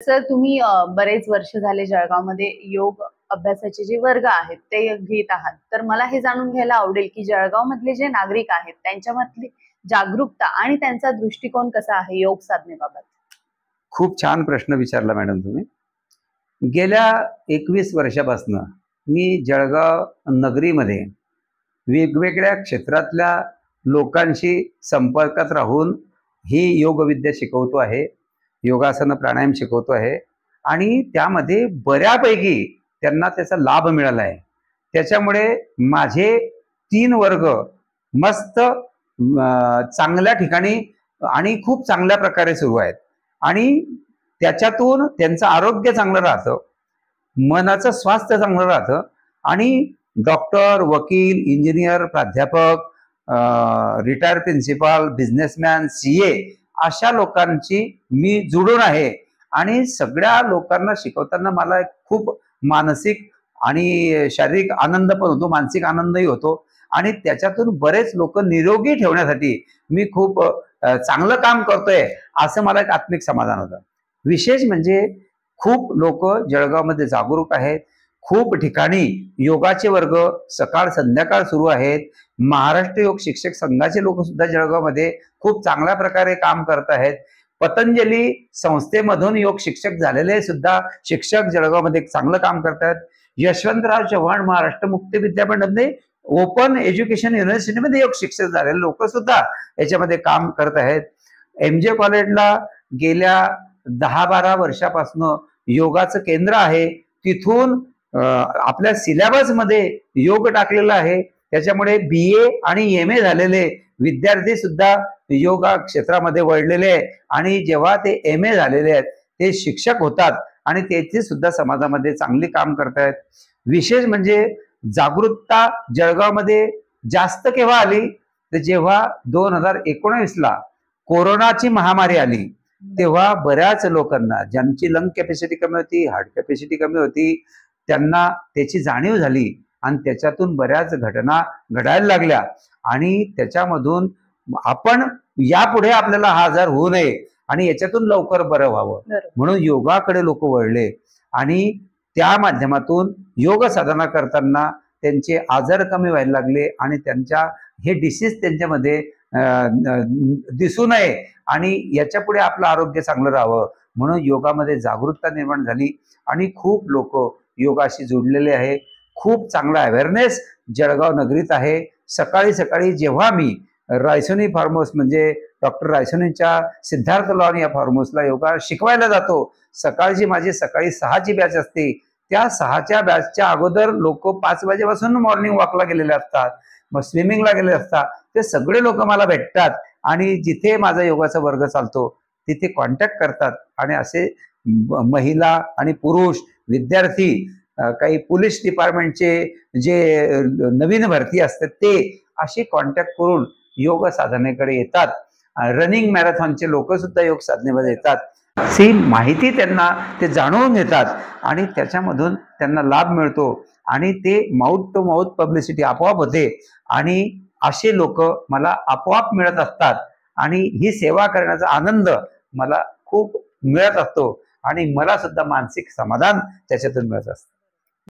Sir तुम्ही बरेच वर्ष झाले जळगावमध्ये योग अभ्यासाचे जे वर्ग आहेत ते घेत आहात, तर मला हे जाणून घ्यायला आवडेल की जळगाव मधले जे नागरिक आहेत त्यांच्यामधली जागरूकता आणि त्यांचा दृष्टिकोन कसा आहे योग साधनेबाबत? खूप छान प्रश्न विचारला मॅडम तुम्ही. गेल्या 21 वर्षापासून मी जळगाव नगरीमध्ये वेगवेगळ्या क्षेत्रातल्या लोकांशी संपर्कात राहून ही योगविद्या शिकवतो आहे, योगासन प्राणायाम शिकवतो आहे आणि त्यामध्ये बऱ्यापैकी त्यांना त्याचा लाभ मिळाला आहे. त्याच्यामुळे माझे 3 वर्ग मस्त चांगल्या ठिकाणी आणि खूप चांगल्या प्रकारे सुरू आहेत आणि त्याच्यातून त्यांचं आरोग्य चांगलं राहतं, मनाचं स्वास्थ्य चांगलं राहतं आणि डॉक्टर, वकील, इंजिनियर, प्राध्यापक, रिटायर्ड प्रिन्सिपाल, बिझनेसमॅन, सीए अशा लोकांची मी जुळून आहे आणि सगळ्या लोकांना शिकवताना मला खूप मानसिक आणि शारीरिक आनंद पण होतो, मानसिक आनंदही होतो आणि त्याच्यातून बरेच लोक निरोगी ठेवण्यासाठी मी खूप चांगलं काम करतोय असं मला एक आत्मिक समाधान होतं. विशेष म्हणजे खूप लोक जळगावमध्ये जागरूक आहेत. खूप ठिकाणी योगाचे वर्ग सकाळ संध्याकाळ सुरू आहेत. महाराष्ट्र योग शिक्षक संघाचे लोक सुद्धा जळगावमध्ये खूप चांगल्या प्रकारे काम करत आहेत. पतंजली संस्थेमधून योग शिक्षक झालेले सुद्धा शिक्षक जळगावमध्ये चांगलं काम करतात. यशवंतराव चव्हाण महाराष्ट्र मुक्त विद्यापीठामध्ये ओपन एज्युकेशन युनिव्हर्सिटीमध्ये योग शिक्षक झालेले लोक सुद्धा याच्यामध्ये काम करत आहेत. MJ कॉलेजला गेल्या 10-12 वर्षापासून योगाचं केंद्र आहे. तिथून आपल्या सिलेबस मध्ये योग टाकलेला आहे. त्याच्यामुळे BA आणि MA झालेले विद्यार्थी सुद्धा योगा क्षेत्रामध्ये वळलेले आहे आणि जेव्हा ते MA झालेले आहेत ते शिक्षक होतात आणि तेथे सुद्धा समाजामध्ये चांगली काम करतायत. विशेष म्हणजे जागरूकता जळगावमध्ये जास्त केव्हा आली तर जेव्हा 2019ला कोरोनाची महामारी आली तेव्हा बऱ्याच लोकांना ज्यांची लंग कॅपॅसिटी कमी होती, हार्ट कॅपॅसिटी कमी होती, त्यांना त्याची जाणीव झाली आणि त्याच्यातून बऱ्याच घटना घडायला लागल्या आणि त्याच्यामधून आपण यापुढे आपल्याला हा आजार होऊ नये आणि याच्यातून लवकर बरं व्हावं म्हणून योगाकडे लोक वळले आणि त्या माध्यमातून योग साधना करताना त्यांचे आजार कमी व्हायला लागले आणि त्यांच्या हे डिसीज त्यांच्यामध्ये दिसू नये आणि याच्या पुढे आपलं आरोग्य चांगलं राहावं म्हणून योगामध्ये जागरूकता निर्माण झाली आणि खूप लोक योगाशी जोडलेले आहे. खूप चांगला अवेअरनेस जळगाव नगरीत आहे. सकाळी सकाळी जेव्हा मी रायसोनी फार्म हाऊस म्हणजे डॉक्टर रायसोनीच्या सिद्धार्थ लॉन या फार्म हाऊसला योगा शिकवायला जातो. सकाळची माझी सकाळी 6ची बॅच असते. त्या 6च्या बॅचच्या अगोदर लोक 5 वाजेपासून मॉर्निंग वॉकला गेलेले असतात, मग स्विमिंगला गेलेले असतात. ते सगळे लोक मला भेटतात आणि जिथे माझा योगाचा वर्ग चालतो तिथे कॉन्टॅक्ट करतात आणि असे महिला आणि पुरुष विद्यार्थी, काही पोलीस डिपार्टमेंटचे जे नवीन भरती असतात ते अशी कॉन्टॅक्ट करून योग साधनेकडे येतात. रनिंग मॅरेथॉनचे लोक सुद्धा योग साधनेमध्ये येतात. ही माहिती त्यांना ते जाणून घेतात आणि त्याच्यामधून त्यांना लाभ मिळतो आणि ते माउथ टू माउथ पब्लिसिटी आपोआप होते आणि असे लोक मला आपोआप मिळत असतात आणि ही सेवा करण्याचा आनंद मला खूप मिळत असतो आणि मला सुद्धा मानसिक समाधान त्याच्यातून मिळत असतं.